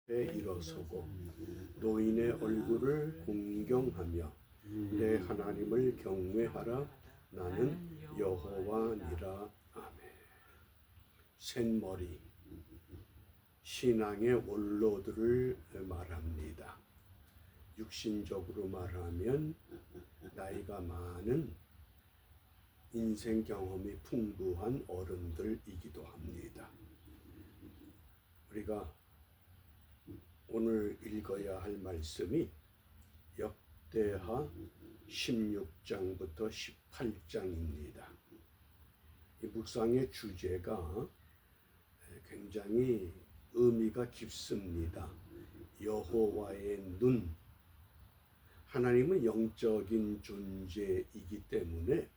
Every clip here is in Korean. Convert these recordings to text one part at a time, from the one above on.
일어서고 노인의 얼굴을 공경하며 내 하나님을 경외하라. 나는 여호와니라. 아멘. 샌머리 신앙의 원로들을 말합니다. 육신적으로 말하면 나이가 많은 인생 경험이 풍부한 어른들이기도 합니다. 우리가 오늘 읽어야 할 말씀이 역대하 16장부터 18장입니다. 이 묵상의 주제가 굉장히 의미가 깊습니다. 여호와의 눈. 하나님은 영적인 존재이기 때문에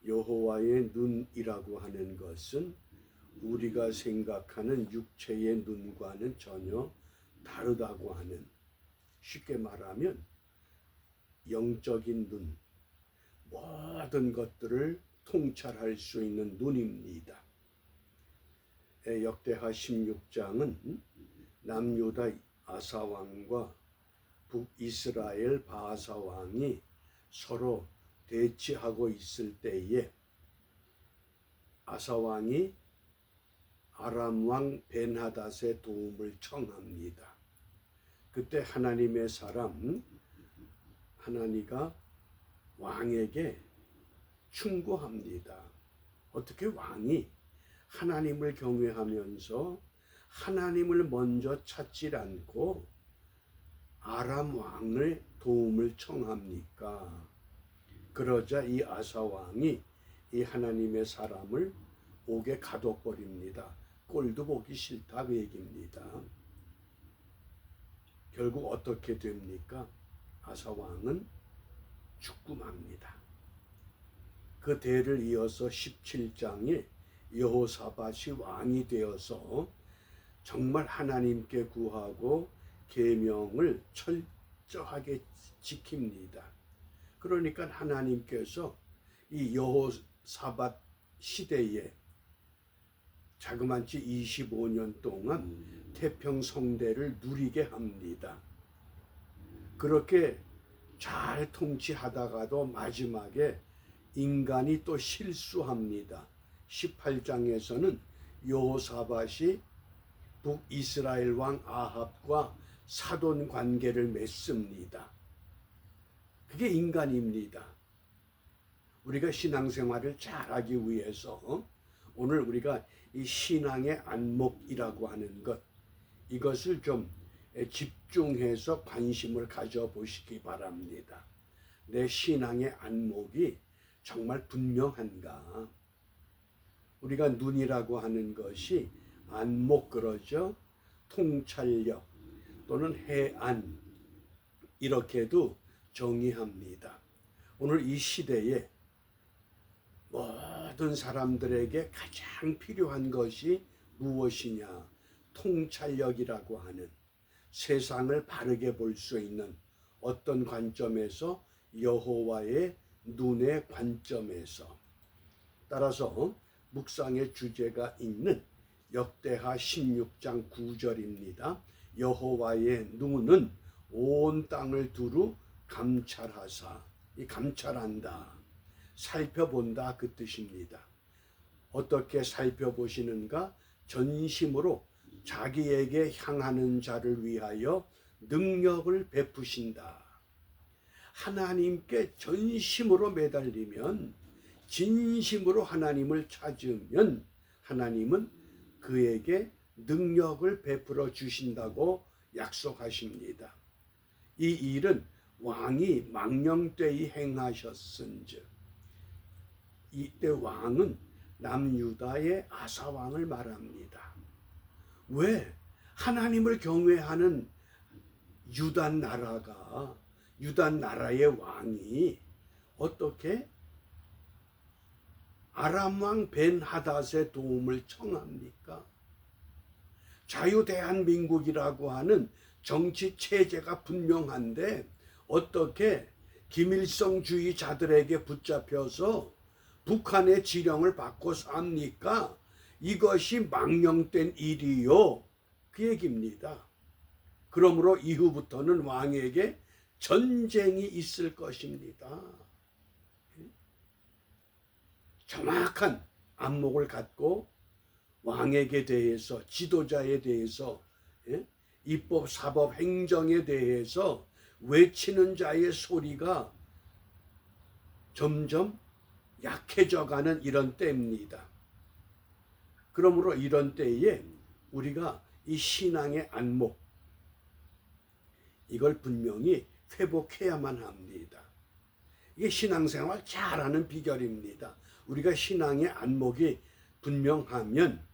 여호와의 눈이라고 하는 것은 우리가 생각하는 육체의 눈과는 전혀 다르다고 하는, 쉽게 말하면 영적인 눈, 모든 것들을 통찰할 수 있는 눈입니다. 역대하 16장은 남유다 아사 왕과 북이스라엘 바아사 왕이 서로 대치하고 있을 때에 아사 왕이 아람 왕 벤하닷의 도움을 청합니다. 그때 하나님의 사람 하나니가 왕에게 충고합니다. 어떻게 왕이 하나님을 경외하면서 하나님을 먼저 찾지 않고 아람 왕의 도움을 청합니까? 그러자 이 아사 왕이 이 하나님의 사람을 옥에 가둬버립니다. 꼴도 보기 싫다 그 얘기입니다. 결국 어떻게 됩니까? 아사 왕은 죽고 맙니다. 그 대를 이어서 17장에 여호사밧이 왕이 되어서 정말 하나님께 구하고 계명을 철저하게 지킵니다. 그러니까 하나님께서 이 여호사밧 시대에 자그만치 25년 동안 태평성대를 누리게 합니다. 그렇게 잘 통치하다가도 마지막에 인간이 또 실수합니다. 18장에서는 여호사밧이 북이스라엘 왕 아합과 사돈 관계를 맺습니다. 그게 인간입니다. 우리가 신앙생활을 잘하기 위해서 오늘 우리가 이 신앙의 안목이라고 하는 것, 이것을 좀 집중해서 관심을 가져보시기 바랍니다. 내 신앙의 안목이 정말 분명한가? 우리가 눈이라고 하는 것이 안목 그러죠. 통찰력 또는 해안 이렇게도 정의합니다. 오늘 이 시대에 모든 사람들에게 가장 필요한 것이 무엇이냐? 통찰력이라고 하는, 세상을 바르게 볼 수 있는 어떤 관점에서 여호와의 눈의 관점에서. 따라서 묵상의 주제가 있는 역대하 16장 9절입니다. 여호와의 눈은 온 땅을 두루 감찰하사. 이 감찰한다, 살펴본다 그 뜻입니다. 어떻게 살펴보시는가? 전심으로 자기에게 향하는 자를 위하여 능력을 베푸신다. 하나님께 전심으로 매달리면, 진심으로 하나님을 찾으면 하나님은 그에게 능력을 베풀어 주신다고 약속하십니다. 이 일은 왕이 망령되이 행하셨은즉. 이때 왕은 남유다의 아사 왕을 말합니다. 왜? 하나님을 경외하는 유다 나라가, 유다 나라의 왕이 어떻게 아람 왕 벤하닷의 도움을 청합니까? 자유대한민국이라고 하는 정치 체제가 분명한데 어떻게 김일성주의자들에게 붙잡혀서 북한의 지령을 받고 삽니까? 이것이 망령된 일이요. 그 얘기입니다. 그러므로 이후부터는 왕에게 전쟁이 있을 것입니다. 정확한 안목을 갖고 왕에게 대해서, 지도자에 대해서, 입법, 사법, 행정에 대해서 외치는 자의 소리가 점점 약해져가는 이런 때입니다. 그러므로 이런 때에 우리가 이 신앙의 안목, 이걸 분명히 회복해야만 합니다. 이게 신앙생활 잘하는 비결입니다. 우리가 신앙의 안목이 분명하면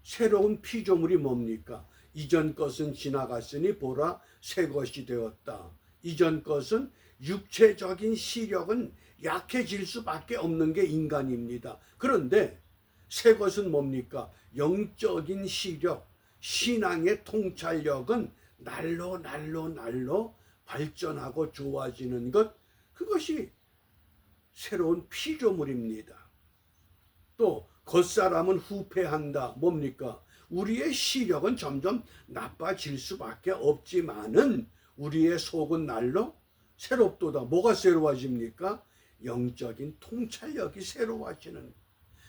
새로운 피조물이 뭡니까? 이전 것은 지나갔으니 보라 새 것이 되었다. 이전 것은 육체적인 시력은 약해질 수밖에 없는 게 인간입니다. 그런데 새 것은 뭡니까? 영적인 시력, 신앙의 통찰력은 날로 발전하고 좋아지는 것, 그것이 새로운 피조물입니다. 또 겉사람은 후패한다. 뭡니까? 우리의 시력은 점점 나빠질 수밖에 없지만은 우리의 속은 날로 새롭도다. 뭐가 새로워집니까? 영적인 통찰력이 새로워지는,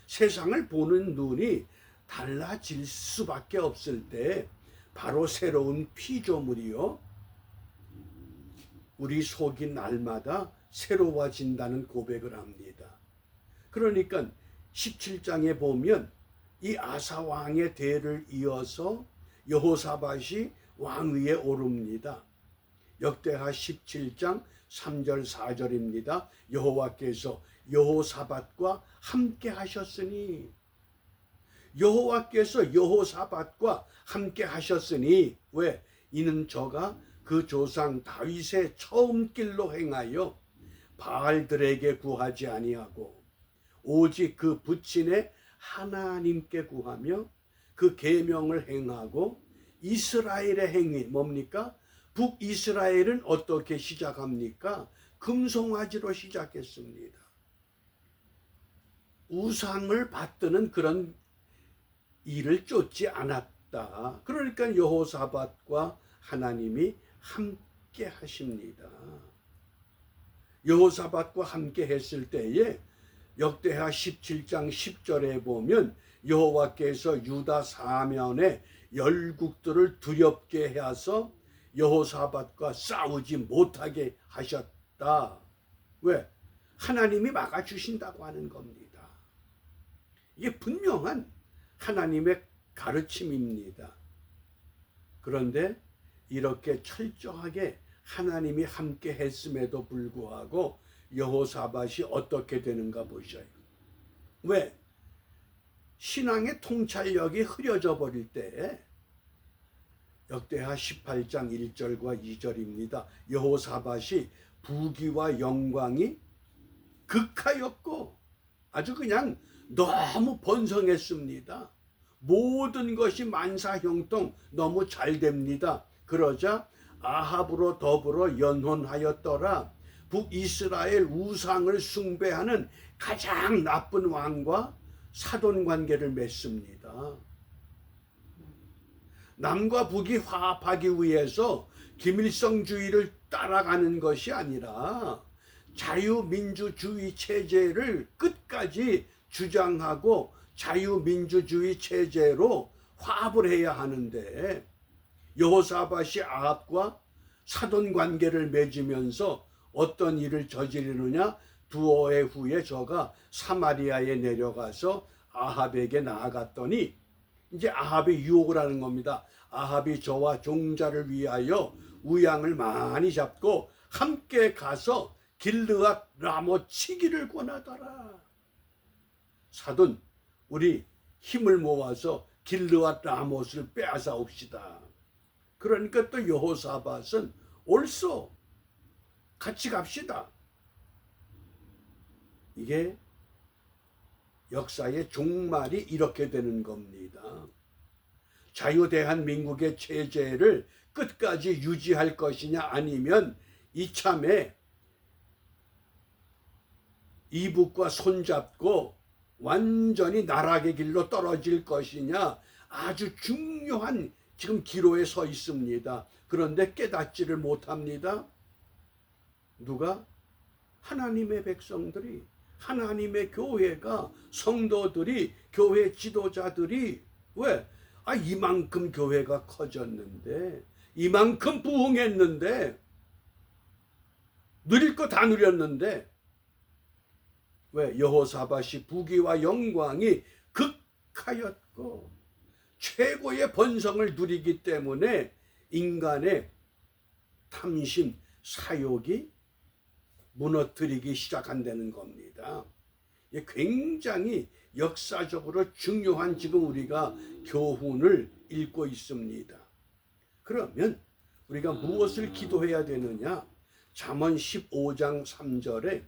세상을 보는 눈이 달라질 수밖에 없을 때 바로 새로운 피조물이요, 우리 속이 날마다 새로워진다는 고백을 합니다. 그러니까 17장에 보면 이 아사 왕의 대를 이어서 여호사밧이 왕위에 오릅니다. 역대하 17장 3절 4절입니다. 여호와께서 여호사밧과 함께 하셨으니, 여호와께서 여호사밧과 함께 하셨으니, 왜? 이는 저가 그 조상 다윗의 처음 길로 행하여 바알들에게 구하지 아니하고 오직 그 부친의 하나님께 구하며 그 계명을 행하고 이스라엘의 행위, 뭡니까? 북이스라엘은 어떻게 시작합니까? 금송아지로 시작했습니다. 우상을 받드는 그런 일을 쫓지 않았다. 그러니까 여호사밧과 하나님이 함께 하십니다. 여호사밧과 함께 했을 때에 역대하 17장 10절에 보면 여호와께서 유다 사면의 열국들을 두렵게 해서 여호사밧과 싸우지 못하게 하셨다. 왜? 하나님이 막아주신다고 하는 겁니다. 이게 분명한 하나님의 가르침입니다. 그런데 이렇게 철저하게 하나님이 함께 했음에도 불구하고 여호사밧이 어떻게 되는가 보셔요. 왜? 신앙의 통찰력이 흐려져 버릴 때, 역대하 18장 1절과 2절입니다. 여호사밧이 부귀와 영광이 극하였고 아주 그냥 너무 번성했습니다. 모든 것이 만사형통 너무 잘 됩니다. 그러자 아합으로 더불어 연혼하였더라. 북이스라엘 우상을 숭배하는 가장 나쁜 왕과 사돈관계를 맺습니다. 남과 북이 화합하기 위해서 김일성주의를 따라가는 것이 아니라 자유민주주의 체제를 끝까지 주장하고 자유민주주의 체제로 화합을 해야 하는데, 여호사밧이 아합과 사돈관계를 맺으면서 어떤 일을 저지르느냐? 두어 해 후에 저가 사마리아에 내려가서 아합에게 나아갔더니 이제 아합이 유혹을 하는 겁니다. 아합이 저와 종자를 위하여 우양을 많이 잡고 함께 가서 길르앗 라못 치기를 권하더라. 사돈, 우리 힘을 모아서 길르앗 라못을 빼앗아옵시다. 그러니까 또 여호사밧은 옳소, 같이 갑시다. 이게 역사의 종말이 이렇게 되는 겁니다. 자유대한민국의 체제를 끝까지 유지할 것이냐, 아니면 이참에 이북과 손잡고 완전히 나락의 길로 떨어질 것이냐, 아주 중요한 지금 기로에 서 있습니다. 그런데 깨닫지를 못합니다. 누가? 하나님의 백성들이, 하나님의 교회가, 성도들이, 교회 지도자들이. 왜? 이만큼 교회가 커졌는데, 이만큼 부흥했는데, 누릴 거 다 누렸는데, 왜? 여호사밧이 부귀와 영광이 극하였고 최고의 번성을 누리기 때문에 인간의 탐심, 사욕이 무너뜨리기 시작한다는 겁니다. 굉장히 역사적으로 중요한 지금 우리가 교훈을 읽고 있습니다. 그러면 우리가 무엇을 기도해야 되느냐? 잠언 15장 3절에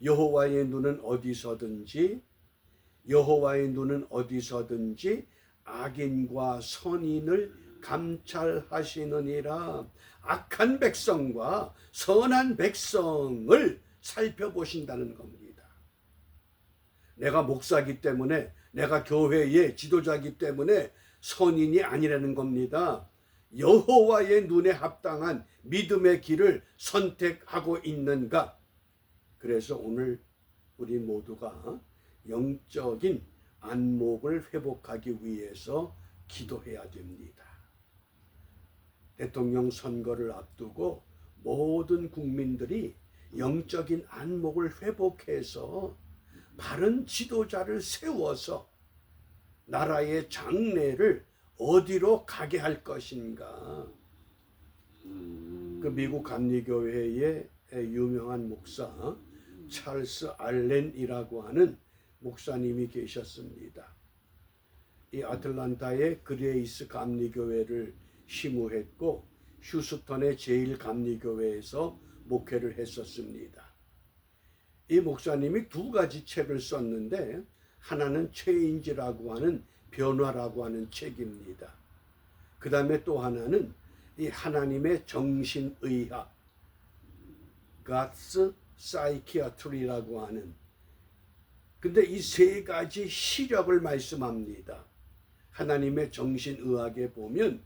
여호와의 눈은 어디서든지 악인과 선인을 감찰하시느니라. 악한 백성과 선한 백성을 살펴보신다는 겁니다. 내가 목사기 때문에, 내가 교회의 지도자기 때문에 선인이 아니라는 겁니다. 여호와의 눈에 합당한 믿음의 길을 선택하고 있는가? 그래서 오늘 우리 모두가 영적인 안목을 회복하기 위해서 기도해야 됩니다. 대통령 선거를 앞두고 모든 국민들이 영적인 안목을 회복해서 바른 지도자를 세워서 나라의 장래를 어디로 가게 할 것인가. 그 미국 감리교회의 유명한 목사 찰스 알렌이라고 하는 목사님이 계셨습니다. 이 아틀란타의 그레이스 감리교회를 시무했고 휴스턴의 제일 감리교회에서 목회를 했었습니다. 이 목사님이 두 가지 책을 썼는데 하나는 체인지라고 하는 변화라고 하는 책입니다. 그 다음에 또 하나는 이 하나님의 정신의학 God's Psychiatry라고 하는, 근데 이 세 가지 시력을 말씀합니다. 하나님의 정신의학에 보면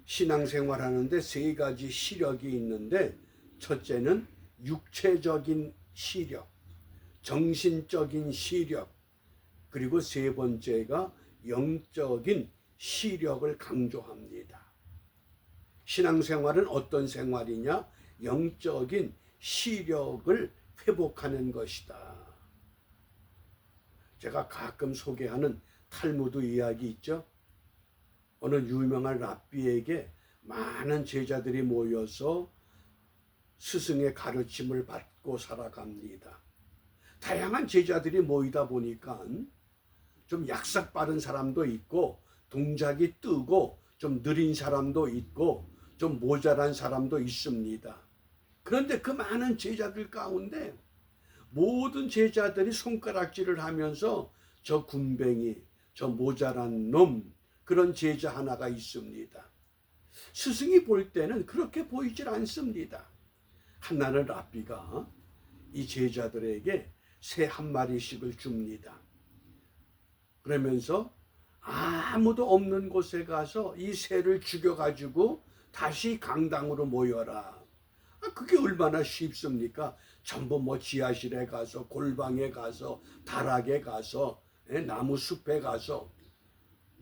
신앙생활하는데 세 가지 시력이 있는데, 첫째는 육체적인 시력, 정신적인 시력, 그리고 세 번째가 영적인 시력을 강조합니다. 신앙생활은 어떤 생활이냐? 영적인 시력을 회복하는 것이다. 제가 가끔 소개하는 탈무드 이야기 있죠. 어느 유명한 랍비에게 많은 제자들이 모여서 스승의 가르침을 받고 살아갑니다. 다양한 제자들이 모이다 보니까 좀 약삭 빠른 사람도 있고, 동작이 뜨고 좀 느린 사람도 있고, 좀 모자란 사람도 있습니다. 그런데 그 많은 제자들 가운데 모든 제자들이 손가락질을 하면서 저 군뱅이, 저 모자란 놈, 그런 제자 하나가 있습니다. 스승이 볼 때는 그렇게 보이질 않습니다. 하나는 랍비가 이 제자들에게 새 한 마리씩을 줍니다. 그러면서 아무도 없는 곳에 가서 이 새를 죽여가지고 다시 강당으로 모여라. 그게 얼마나 쉽습니까? 전부 지하실에 가서, 골방에 가서, 다락에 가서, 나무 숲에 가서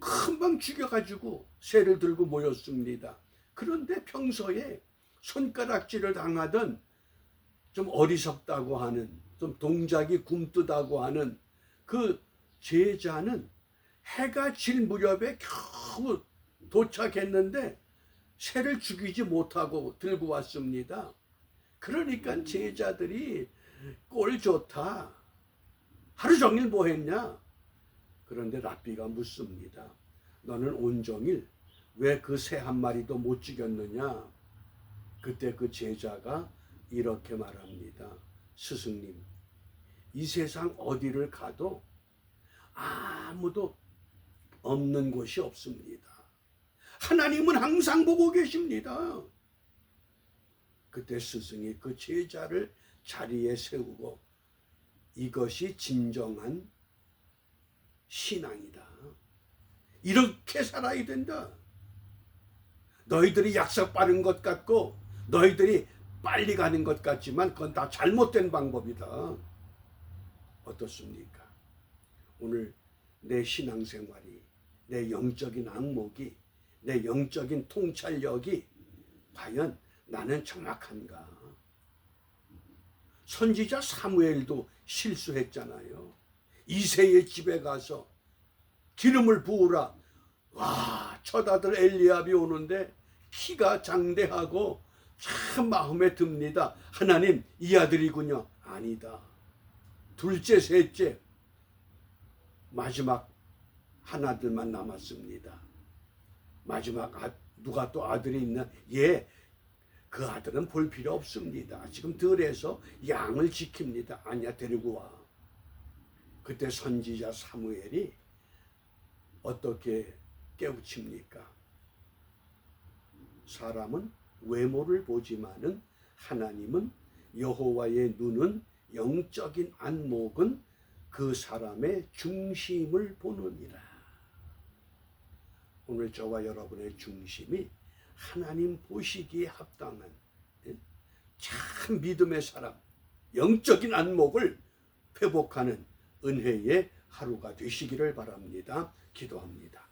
금방 죽여가지고 새를 들고 모였습니다. 그런데 평소에 손가락질을 당하던, 좀 어리석다고 하는, 좀 동작이 굼뜨다고 하는 그 제자는 해가 질 무렵에 겨우 도착했는데 새를 죽이지 못하고 들고 왔습니다. 그러니까 제자들이 꼴 좋다, 하루 종일 뭐 했냐? 그런데 랍비가 묻습니다. 너는 온종일 왜 그 새 한 마리도 못 죽였느냐? 그때 그 제자가 이렇게 말합니다. 스승님, 이 세상 어디를 가도 아무도 없는 곳이 없습니다. 하나님은 항상 보고 계십니다. 그때 스승이 그 제자를 자리에 세우고, 이것이 진정한 신앙이다. 이렇게 살아야 된다. 너희들이 약속 빠른 것 같고 너희들이 빨리 가는 것 같지만 그건 다 잘못된 방법이다. 어떻습니까? 오늘 내 신앙생활이, 내 영적인 안목이, 내 영적인 통찰력이 과연 나는 정확한가? 선지자 사무엘도 실수했잖아요. 이새의 집에 가서 기름을 부으라. 와, 첫 아들 엘리압이 오는데 키가 장대하고 참 마음에 듭니다. 하나님, 이 아들이군요. 아니다. 둘째, 셋째, 마지막 하나들만 남았습니다. 마지막 누가 또 아들이 있나? 예, 그 아들은 볼 필요 없습니다. 지금 들에서 양을 지킵니다. 아니야, 데리고 와. 그때 선지자 사무엘이 어떻게 깨우칩니까? 사람은 외모를 보지만은 하나님은, 여호와의 눈은, 영적인 안목은 그 사람의 중심을 보느니라. 오늘 저와 여러분의 중심이 하나님 보시기에 합당한 참 믿음의 사람, 영적인 안목을 회복하는 은혜의 하루가 되시기를 바랍니다. 기도합니다.